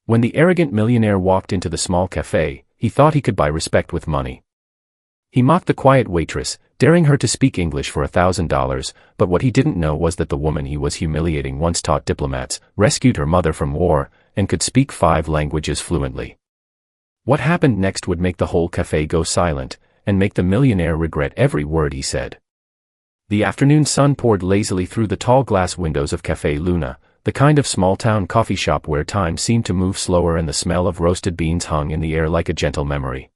When the arrogant millionaire walked into the small café, he thought he could buy respect with money. He mocked the quiet waitress, daring her to speak English for $1,000, but what he didn't know was that the woman he was humiliating once taught diplomats, rescued her mother from war, and could speak 5 languages fluently. What happened next would make the whole café go silent, and make the millionaire regret every word he said. The afternoon sun poured lazily through the tall glass windows of Café Luna, the kind of small-town coffee shop where time seemed to move slower and the smell of roasted beans hung in the air like a gentle memory.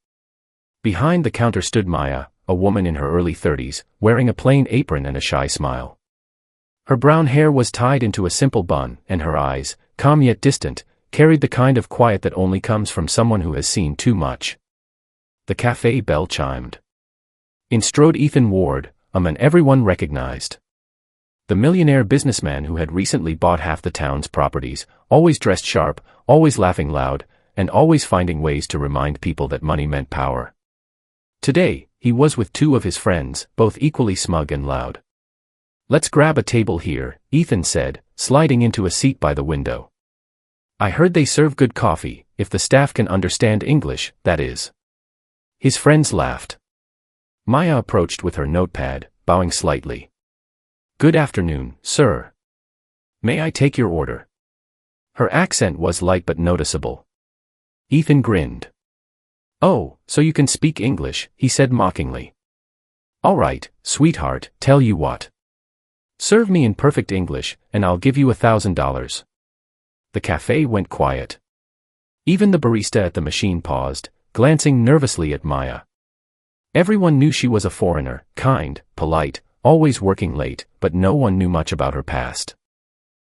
Behind the counter stood Maya, a woman in her early 30s, wearing a plain apron and a shy smile. Her brown hair was tied into a simple bun, and her eyes, calm yet distant, carried the kind of quiet that only comes from someone who has seen too much. The café bell chimed. In strode Ethan Ward, a man everyone recognized. The millionaire businessman who had recently bought half the town's properties, always dressed sharp, always laughing loud, and always finding ways to remind people that money meant power. Today, he was with 2 of his friends, both equally smug and loud. "Let's grab a table here," Ethan said, sliding into a seat by the window. "I heard they serve good coffee, if the staff can understand English, that is." His friends laughed. Maya approached with her notepad, bowing slightly. "Good afternoon, sir. May I take your order?" Her accent was light but noticeable. Ethan grinned. "Oh, so you can speak English," he said mockingly. "All right, sweetheart, tell you what. Serve me in perfect English, and I'll give you $1,000. The café went quiet. Even the barista at the machine paused, glancing nervously at Maya. Everyone knew she was a foreigner, kind, polite, always working late, but no one knew much about her past.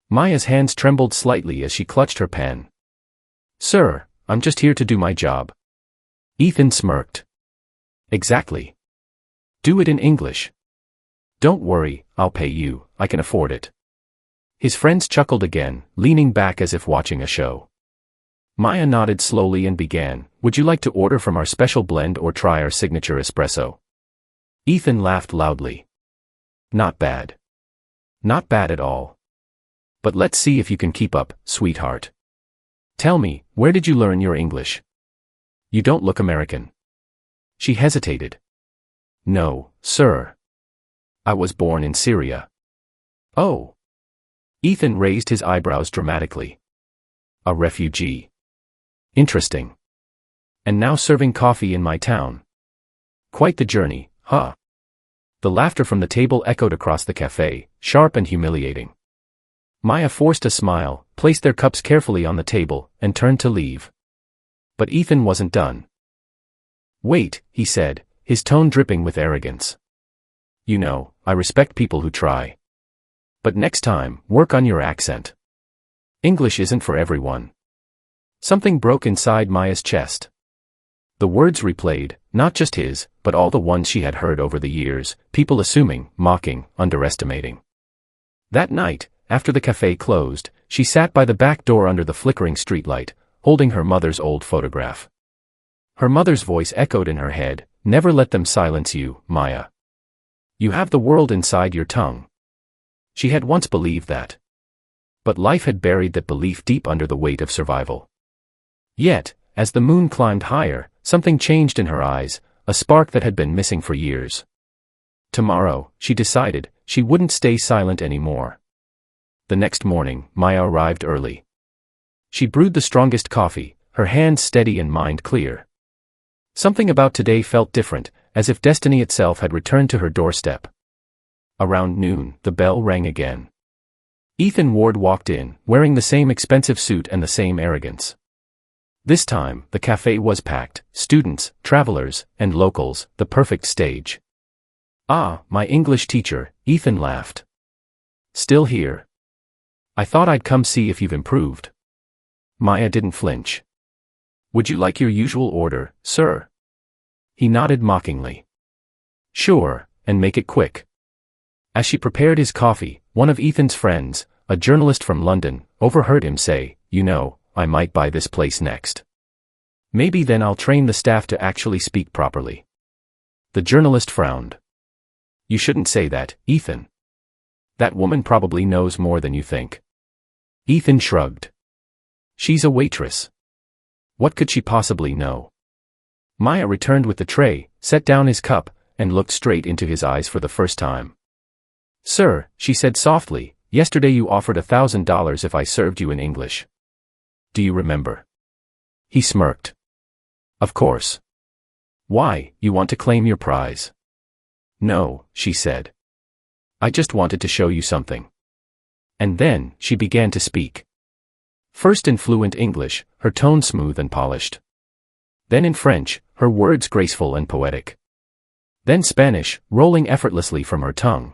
Maya's hands trembled slightly as she clutched her pen. "Sir, I'm just here to do my job." Ethan smirked. "Exactly. Do it in English." "Don't worry, I'll pay you, I can afford it." His friends chuckled again, leaning back as if watching a show. Maya nodded slowly and began, "Would you like to order from our special blend or try our signature espresso?" Ethan laughed loudly. "Not bad. Not bad at all. But let's see if you can keep up, sweetheart. Tell me, where did you learn your English? You don't look American." She hesitated. "No, sir. I was born in Syria." "Oh." Ethan raised his eyebrows dramatically. "A refugee. Interesting. And now serving coffee in my town. Quite the journey, huh?" The laughter from the table echoed across the café, sharp and humiliating. Maya forced a smile, placed their cups carefully on the table, and turned to leave. But Ethan wasn't done. "Wait," he said, his tone dripping with arrogance. "You know, I respect people who try. But next time, work on your accent. English isn't for everyone." Something broke inside Maya's chest. The words replayed, not just his, but all the ones she had heard over the years, people assuming, mocking, underestimating. That night, after the café closed, she sat by the back door under the flickering streetlight, holding her mother's old photograph. Her mother's voice echoed in her head, "Never let them silence you, Maya. You have the world inside your tongue." She had once believed that. But life had buried that belief deep under the weight of survival. Yet, as the moon climbed higher, something changed in her eyes, a spark that had been missing for years. Tomorrow, she decided, she wouldn't stay silent anymore. The next morning, Maya arrived early. She brewed the strongest coffee, her hands steady and mind clear. Something about today felt different, as if destiny itself had returned to her doorstep. Around noon, the bell rang again. Ethan Ward walked in, wearing the same expensive suit and the same arrogance. This time, the café was packed, students, travelers, and locals, the perfect stage. "Ah, my English teacher," Ethan laughed. "Still here? I thought I'd come see if you've improved." Maya didn't flinch. "Would you like your usual order, sir?" He nodded mockingly. "Sure, and make it quick." As she prepared his coffee, one of Ethan's friends, a journalist from London, overheard him say, "You know, I might buy this place next. Maybe then I'll train the staff to actually speak properly." The journalist frowned. "You shouldn't say that, Ethan. That woman probably knows more than you think." Ethan shrugged. She's a waitress. What could she possibly know? Maya returned with the tray, set down his cup, and looked straight into his eyes for the first time. Sir, she said softly, yesterday you offered $1,000 if I served you in English. Do you remember? He smirked. Of course. Why, you want to claim your prize? No, she said. I just wanted to show you something. And then, she began to speak. First in fluent English, her tone smooth and polished. Then in French, her words graceful and poetic. Then Spanish, rolling effortlessly from her tongue.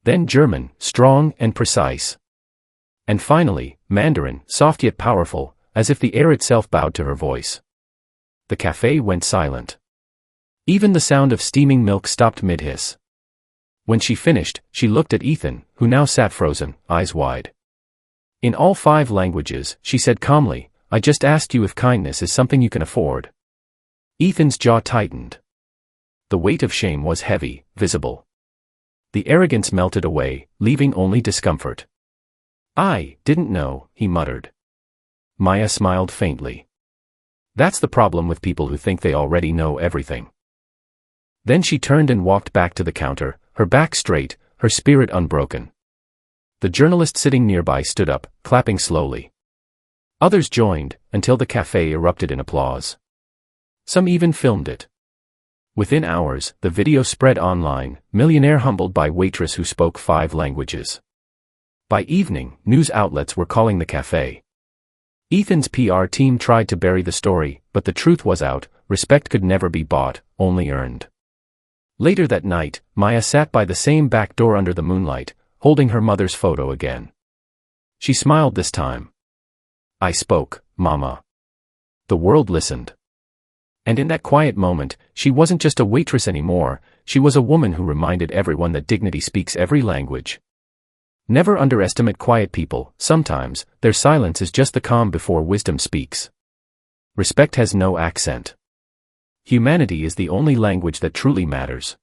Then German, strong and precise. And finally, Mandarin, soft yet powerful, as if the air itself bowed to her voice. The café went silent. Even the sound of steaming milk stopped mid-hiss. When she finished, she looked at Ethan, who now sat frozen, eyes wide. In all 5 languages, she said calmly, I just asked you if kindness is something you can afford. Ethan's jaw tightened. The weight of shame was heavy, visible. The arrogance melted away, leaving only discomfort. I didn't know, he muttered. Maya smiled faintly. That's the problem with people who think they already know everything. Then she turned and walked back to the counter, her back straight, her spirit unbroken. The journalist sitting nearby stood up, clapping slowly. Others joined, until the café erupted in applause. Some even filmed it. Within hours, the video spread online, Millionaire humbled by waitress who spoke 5 languages. By evening, news outlets were calling the café. Ethan's PR team tried to bury the story, but the truth was out, respect could never be bought, only earned. Later that night, Maya sat by the same back door under the moonlight, holding her mother's photo again. She smiled this time. I spoke, Mama. The world listened. And in that quiet moment, she wasn't just a waitress anymore, she was a woman who reminded everyone that dignity speaks every language. Never underestimate quiet people, sometimes, their silence is just the calm before wisdom speaks. Respect has no accent. Humanity is the only language that truly matters.